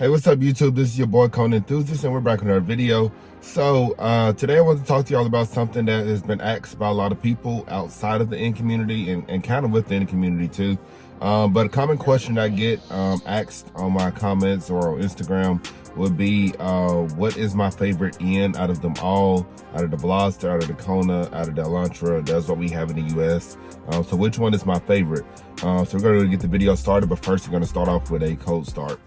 Hey, what's up YouTube? This is your boy Kona Enthusiast and we're back on our video. So today I want to talk to y'all about something that has been asked by a lot of people outside of the N community and kind of within the community too. But a common question I get asked on my comments or on Instagram would be, what is my favorite N out of them all? Out of the Veloster, out of the Kona, out of the Elantra. That's what we have in the US. So which one is my favorite? So we're going to get the video started, but first we're going to start off with a cold start.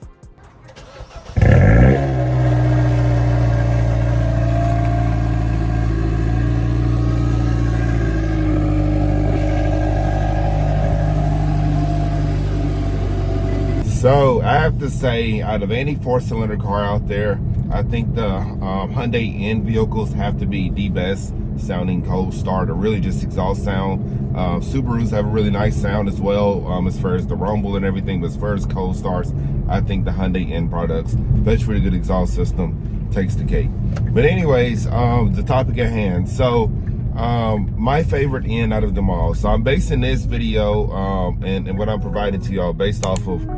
So I have to say, out of any four-cylinder car out there, I think the Hyundai N vehicles have to be the best sounding cold start, or really just exhaust sound. Subarus have a really nice sound as well, as far as the rumble and everything, but as far as cold starts, I think the Hyundai N products, especially with a good exhaust system, takes the cake. But anyways, the topic at hand. So my favorite N out of them all. So I'm basing this video and what I'm providing to y'all based off of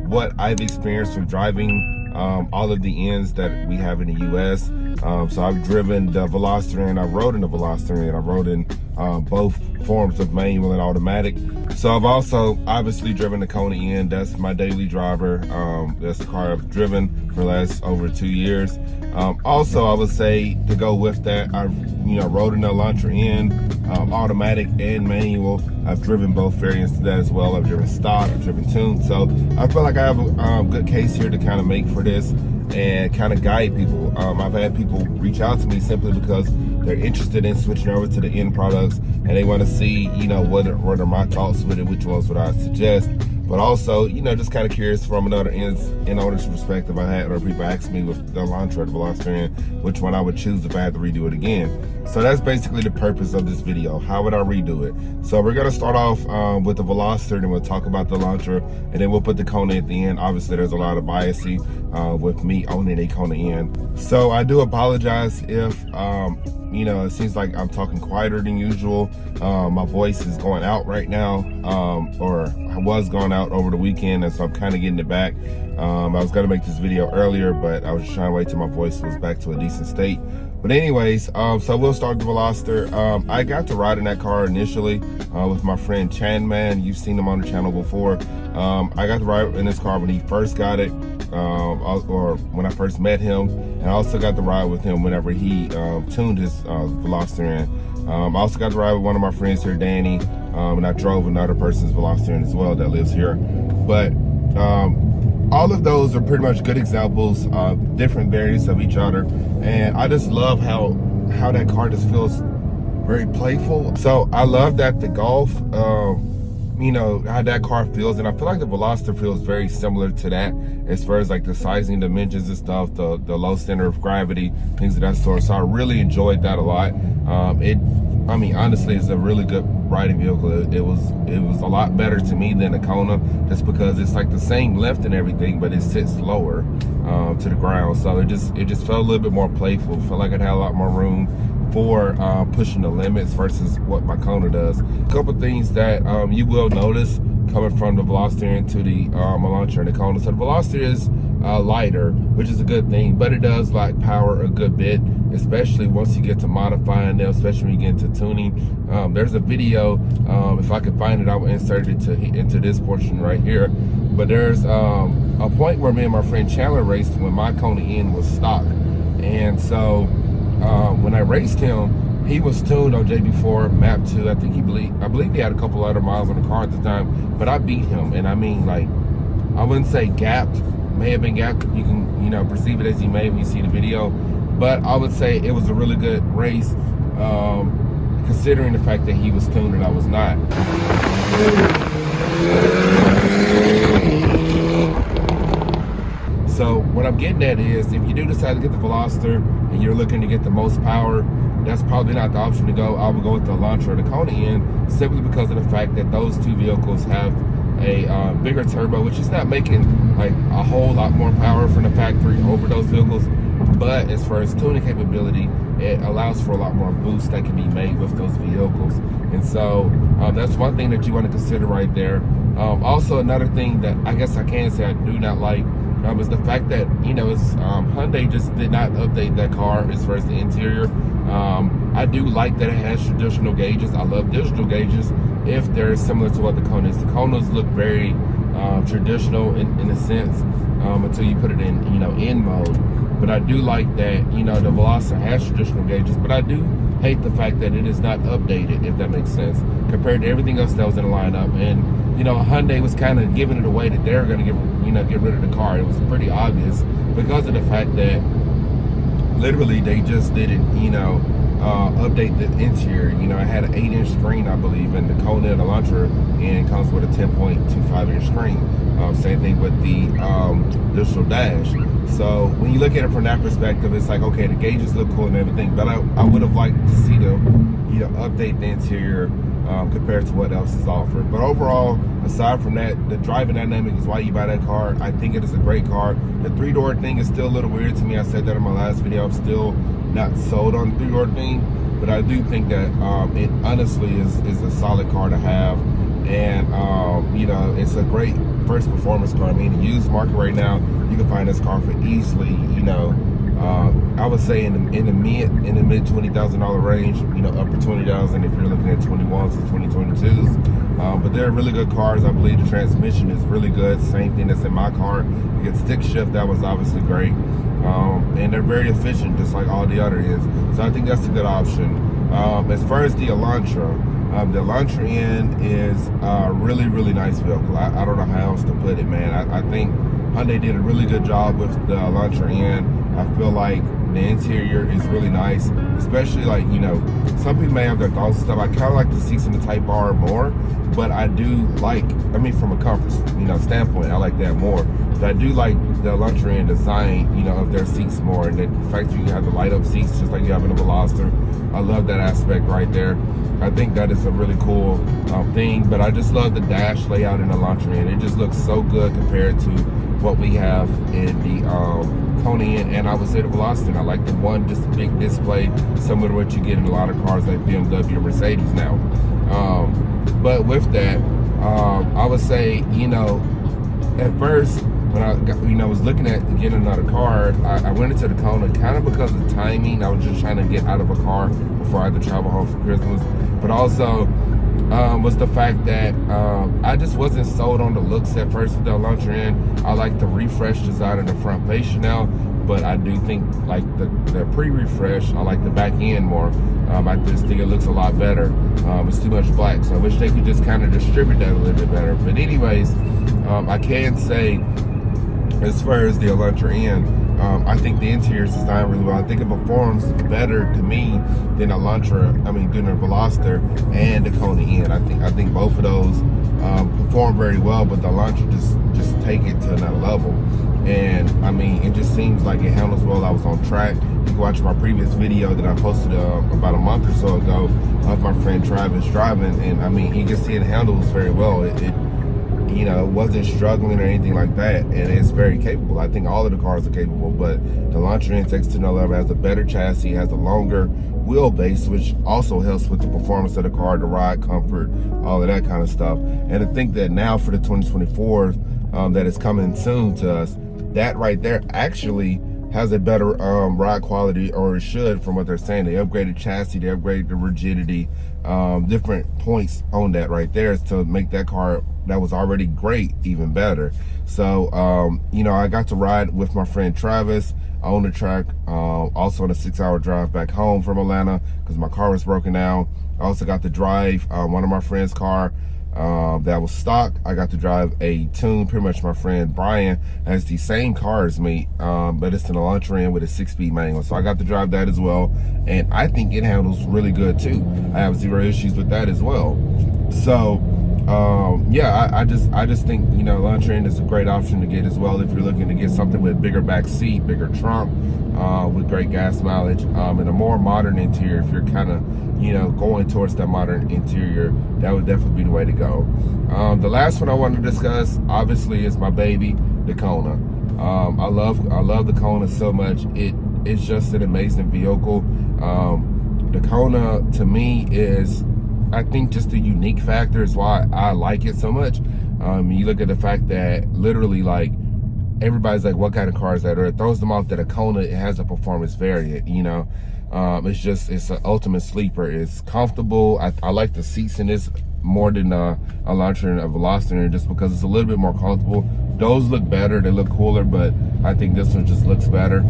what I've experienced from driving all of the N's that we have in the US. So I've driven the Veloster N, I've rode in the Veloster N, I've rode in both forms of manual and automatic. So I've also obviously driven the Kona N. That's my daily driver. That's the car I've driven for the last over 2 years. Also, I would say to go with that, I've rode in the Elantra N, automatic and manual. I've driven both variants to that as well. I've driven stock, I've driven tuned. So I feel like I have a good case here to kind of make for this and kind of guide people. I've had people reach out to me simply because they're interested in switching over to the N products and they want to see, what are my thoughts with it, which ones would I suggest. But also, just kind of curious from another N owner's perspective. I had other people ask me with the Elantra, the Veloster N, which one I would choose if I had to redo it again. So that's basically the purpose of this video. How would I redo it? So we're going to start off with the Veloster, then we'll talk about the Elantra, and then we'll put the Kona at the end. Obviously, there's a lot of biasy with me owning a Kona N. So I do apologize if, it seems like I'm talking quieter than usual. My voice is going out right now, or I was going out over the weekend, and so I'm kind of getting it back. I was going to make this video earlier, but I was just trying to wait till my voice was back to a decent state. But anyways, so we'll start the Veloster. I got to ride in that car initially with my friend Chan Man. You've seen him on the channel before. I got to ride in this car when he first got it, or when I first met him. And I also got to ride with him whenever he tuned his Veloster N. I also got to ride with one of my friends here, Danny, and I drove another person's Veloster N as well that lives here. But all of those are pretty much good examples of different variants of each other. And I just love how that car just feels very playful. So I love that the Golf, how that car feels, and I feel like the Veloster feels very similar to that as far as like the sizing dimensions and stuff, the low center of gravity, things of that sort. So I really enjoyed that a lot. Honestly, it's a really good riding vehicle. It was a lot better to me than the Kona, just because it's like the same length and everything, but it sits lower to the ground. So it just felt a little bit more playful. Felt like it had a lot more room for pushing the limits versus what my Kona does. A couple things that you will notice coming from the Veloster into the Elantra and the Kona. So the Veloster is lighter, which is a good thing, but it does lack power a good bit, especially once you get to modifying them, especially when you get into tuning. There's a video, if I could find it, I will insert it into this portion right here. But there's a point where me and my friend Chandler raced when my Kona N was stock. And so when I raced him, he was tuned on JB4 Map 2. I believe he had a couple other miles on the car at the time, but I beat him. And I mean, like, I wouldn't say gapped, may have been gapped. You can, perceive it as you may when you see the video. But I would say it was a really good race, considering the fact that he was tuned and I was not. So what I'm getting at is, if you do decide to get the Veloster and you're looking to get the most power, that's probably not the option to go. I would go with the Elantra or the Kona N, simply because of the fact that those two vehicles have a bigger turbo, which is not making like a whole lot more power from the factory over those vehicles. But as far as tuning capability, it allows for a lot more boost that can be made with those vehicles. And so that's one thing that you want to consider right there. Also, another thing that I guess I can say I do not like is the fact that, you know, it's Hyundai just did not update that car as far as the interior. I do like that it has traditional gauges. I love digital gauges if they're similar to what the Kona is. The Konas look very traditional in a sense until you put it in, you know, in mode. But I do like that, you know, the Veloster has traditional gauges, but I do hate the fact that it is not updated, if that makes sense, compared to everything else that was in the lineup. And, you know, Hyundai was kind of giving it away that they were going to get rid of the car. It was pretty obvious because of the fact that literally they just didn't, you know, update the interior. You know, it had an 8-inch screen, I believe, and the Kona and Elantra N comes with a 10.25-inch screen. Same thing with the digital dash. So when you look at it from that perspective, it's like, okay, the gauges look cool and everything, but I would have liked to see them, you know, update the interior compared to what else is offered. But overall, aside from that, the driving dynamic is why you buy that car. I think it is a great car. The 3-door thing is still a little weird to me. I said that in my last video. I'm still not sold on the 3-door thing, but I do think that it honestly is a solid car to have. And you know, it's a great first performance car. I mean, the used market right now, you can find this car for easily, you know, I would say in the mid $20,000 range, you know, upper 20,000 if you're looking at 21s or 2022s. But they're really good cars. I believe the transmission is really good. Same thing that's in my car. You get stick shift, that was obviously great. And they're very efficient, just like all the other is. So I think that's a good option. As far as the Elantra N is a really, really nice vehicle. I don't know how else to put it, man. I think Hyundai did a really good job with the Elantra N. I feel like the interior is really nice, especially like, you know, some people may have their thoughts and stuff. I kind of like to see some of the Type R more, but I do like, I mean, from a comfort, you know, standpoint, I like that more. But I do like the Elantra N design, you know, of their seats more, and the fact that you have the light up seats just like you have in a Veloster. I love that aspect right there. I think that is a really cool thing, but I just love the dash layout in the Elantra N. It just looks so good compared to what we have in the Kona N, and I would say the Veloster. I like the one just big display, similar to what you get in a lot of cars like BMW or Mercedes now. But with that, I would say, you know, at first when I got, you know, was looking at getting another car, I went into the Kona kind of because of the timing. I was just trying to get out of a car before I had to travel home for Christmas, but also was the fact that I just wasn't sold on the looks at first with the Elantra N. I like the refresh design of the front fascia now, but I do think like the pre-refresh, I like the back end more. I just think it looks a lot better. It's too much black, so I wish they could just kind of distribute that a little bit better. But anyways, I can say, as far as the Elantra N, I think the interior is designed really well. I think it performs better to me than than the Veloster and the Kona N. I think both of those perform very well, but the Elantra just take it to another level. And I mean, it just seems like it handles well. I was on track. You can watch my previous video that I posted about a month or so ago of my friend Travis driving, and I mean, you can see it handles very well. It you know, wasn't struggling or anything like that, and it's very capable. I think all of the cars are capable, but the Elantra N takes to another level. Has a better chassis, has a longer wheelbase, which also helps with the performance of the car, the ride comfort, all of that kind of stuff. And to think that now for the 2024 that is coming soon to us, that right there actually has a better ride quality, or it should, from what they're saying. They upgraded chassis, they upgraded the rigidity, different points on that right there to make that car that was already great even better. So you know, I got to ride with my friend Travis on the track, also on a 6-hour drive back home from Atlanta because my car was broken down. I also got to drive one of my friend's car that was stock. I got to drive a tune. Pretty much my friend Brian has the same car as me, but it's an Elantra N with a 6-speed manual, so I got to drive that as well, and I think it handles really good too. I have 0 issues with that as well. So yeah, I just think, you know, Elantra N is a great option to get as well if you're looking to get something with bigger back seat, bigger trunk, with great gas mileage, and a more modern interior. If you're kind of, you know, going towards that modern interior, that would definitely be the way to go. The last one I want to discuss, obviously, is my baby, the Kona. I love the Kona so much. It's just an amazing vehicle. The Kona, to me, is, I think, just the unique factor is why I like it so much. You look at the fact that literally, like, everybody's like, what kind of car is that? Or it throws them off that a Kona, it has a performance variant, you know. It's an ultimate sleeper. It's comfortable. I like the seats in this more than a Elantra and a Veloster N, just because it's a little bit more comfortable. Those look better, they look cooler, but I think this one just looks better,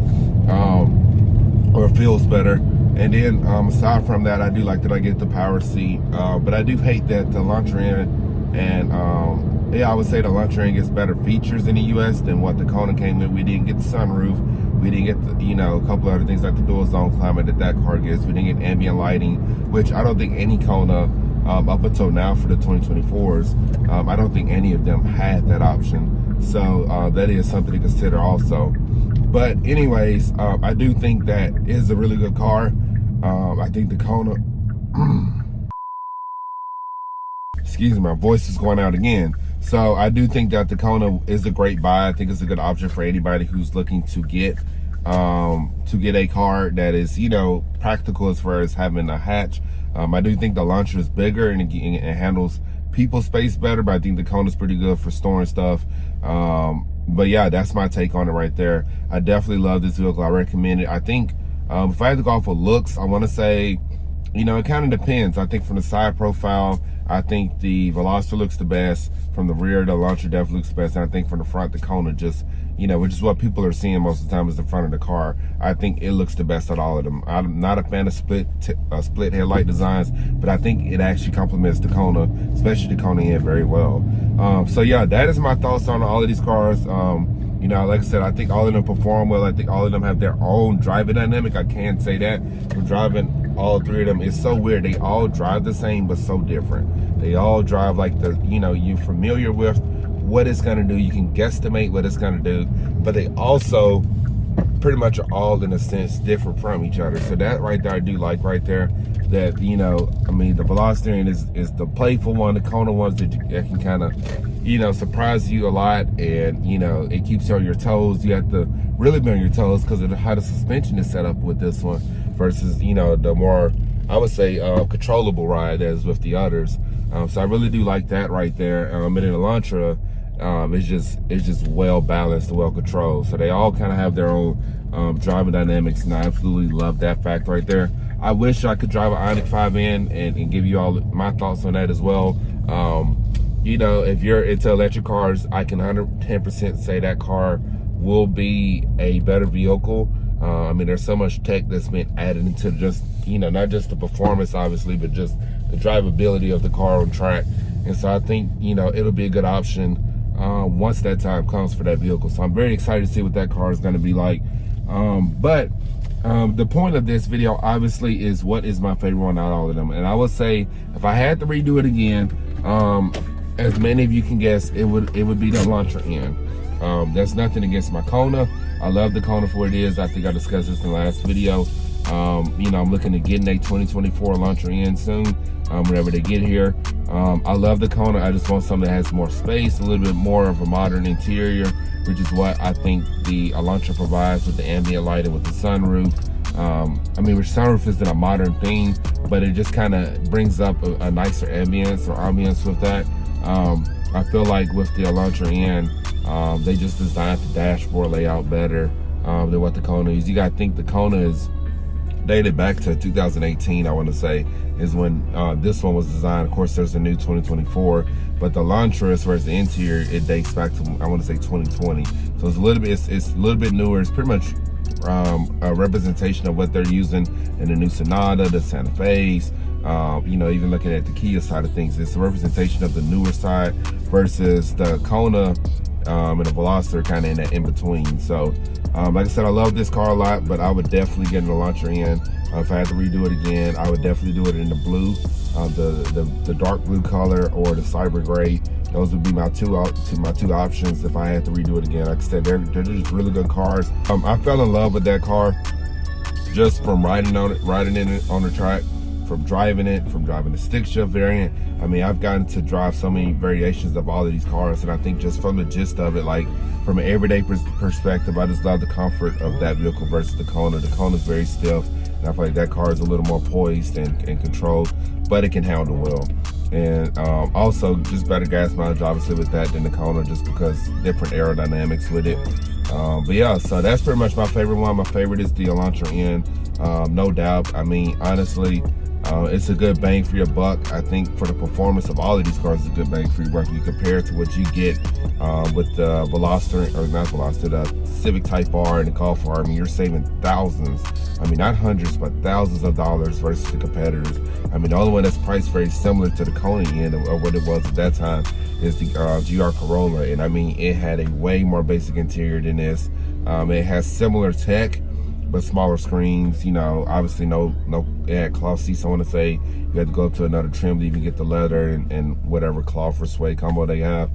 or feels better. And then aside from that, I do like that I get the power seat, but I do hate that the Elantra N and yeah, I would say the Elantra N gets better features in the US than what the Kona came with. We didn't get the sunroof, we didn't get the, you know, a couple other things like the dual zone climate that car gets. We didn't get ambient lighting, which I don't think any Kona up until now for the 2024s, I don't think any of them had that option. So that is something to consider also. But anyways, I do think that is a really good car. I think the Kona, excuse me, my voice is going out again. So I do think that the Kona is a great buy. I think it's a good option for anybody who's looking to get a car that is, you know, practical as far as having a hatch. I do think the Elantra is bigger and it handles people space better, but I think the Kona is pretty good for storing stuff. But yeah, that's my take on it right there. I definitely love this vehicle. I recommend it. I think if I had to go off of looks, I want to say, you know, it kind of depends. I think from the side profile, I think the Veloster looks the best. From the rear, the Elantra definitely looks the best. And I think from the front, the Kona just, you know, which is what people are seeing most of the time, is the front of the car. I think it looks the best out of all of them. I'm not a fan of split headlight designs, but I think it actually complements the Kona, especially the Kona N, very well. So yeah, that is my thoughts on all of these cars. You know, like I said, I think all of them perform well. I think all of them have their own driving dynamic. I can say that. From driving all three of them, it's so weird. They all drive the same, but so different. They all drive like the, you know, you're familiar with what it's gonna do. You can guesstimate what it's gonna do, but they also pretty much are all, in a sense, different from each other. So that right there, I do like right there. That, you know, I mean, the Veloster N is the playful one. The Kona ones that can kind of, you know, surprise you a lot, and, you know, it keeps you on your toes. You have to really be on your toes because of how the suspension is set up with this one versus, you know, the more, I would say, controllable ride as with the others. So I really do like that right there. And in Elantra, it's just well balanced and well controlled. So they all kind of have their own driving dynamics, and I absolutely love that fact right there. I wish I could drive an Ioniq 5N and give you all my thoughts on that as well. You know, if you're into electric cars, I can 110% say that car will be a better vehicle. I mean, there's so much tech that's been added into just, you know, not just the performance, obviously, but just the drivability of the car on track. And so I think, you know, it'll be a good option once that time comes for that vehicle. So I'm very excited to see what that car is going to be like. The point of this video, obviously, is what is my favorite one out of all of them. And I would say, if I had to redo it again, as many of you can guess, it would be the Elantra N. That's nothing against my Kona. I love the Kona for what it is. I think I discussed this in the last video. You know, I'm looking to get a 2024 Elantra N soon, whenever they get here. I love the Kona. I just want something that has more space, a little bit more of a modern interior, which is what I think the Elantra provides with the ambient light and with the sunroof. I mean, which sunroof isn't a modern thing, but it just kind of brings up a nicer ambience with that. I feel like with the Elantra N, they just designed the dashboard layout better than what the Kona is. You gotta think the Kona is dated back to 2018, I want to say, is when this one was designed. Of course, there's a new 2024, but the Elantra, as far as the interior, it dates back to, I want to say, 2020. So it's a little bit newer. It's pretty much a representation of what they're using in the new Sonata, the Santa Fe's. You know, even looking at the Kia side of things, it's a representation of the newer side versus the Kona and the Veloster kind of in that in between. So like I said, I love this car a lot, but I would definitely get an Elantra N. If I had to redo it again, I would definitely do it in the blue, the dark blue color, or the cyber gray. Those would be my two options if I had to redo it again. Like I said, they're just really good cars. I fell in love with that car just from riding in it on the track, from driving the stick shift variant. I mean, I've gotten to drive so many variations of all of these cars, and I think just from the gist of it, like from an everyday perspective, I just love the comfort of that vehicle versus the Kona. The Kona is very stiff, and I feel like that car is a little more poised and controlled, but it can handle well. And also just better gas mileage obviously with that than the Kona, just because different aerodynamics with it. But yeah, so that's pretty much my favorite one. My favorite is the Elantra N, no doubt. I mean, honestly, it's a good bang for your buck. I think for the performance of all of these cars, it's a good bang for your buck. When you compare it to what you get with the Veloster, or not Veloster, the Civic Type R and the Golf R. I mean, you're saving thousands. I mean, not hundreds, but thousands of dollars versus the competitors. I mean, the only one that's priced very similar to the Kona N, or what it was at that time, is the GR Corolla. And I mean, it had a way more basic interior than this. It has similar tech, but smaller screens. You know, obviously no it had cloth seats. I want to say you had to go up to another trim to even get the leather and whatever cloth or suede combo they have.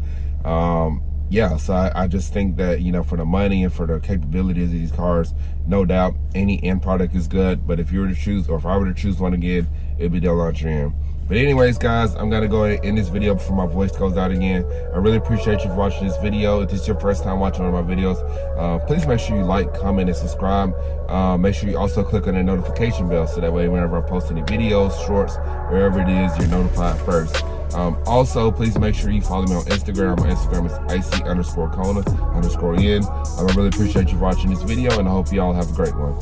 Yeah, so I just think that, you know, for the money and for the capabilities of these cars, no doubt any end product is good. But if you were to choose, or if I were to choose one again, it'd be the Elantra N. But anyways, guys, I'm gonna go ahead and end this video before my voice goes out again. I really appreciate you for watching this video. If this is your first time watching one of my videos, please make sure you like, comment, and subscribe. Make sure you also click on the notification bell, so that way whenever I post any videos, shorts, wherever it is, you're notified first. Also, please make sure you follow me on Instagram. My Instagram is ic_Kona_N. I really appreciate you watching this video, and I hope you all have a great one.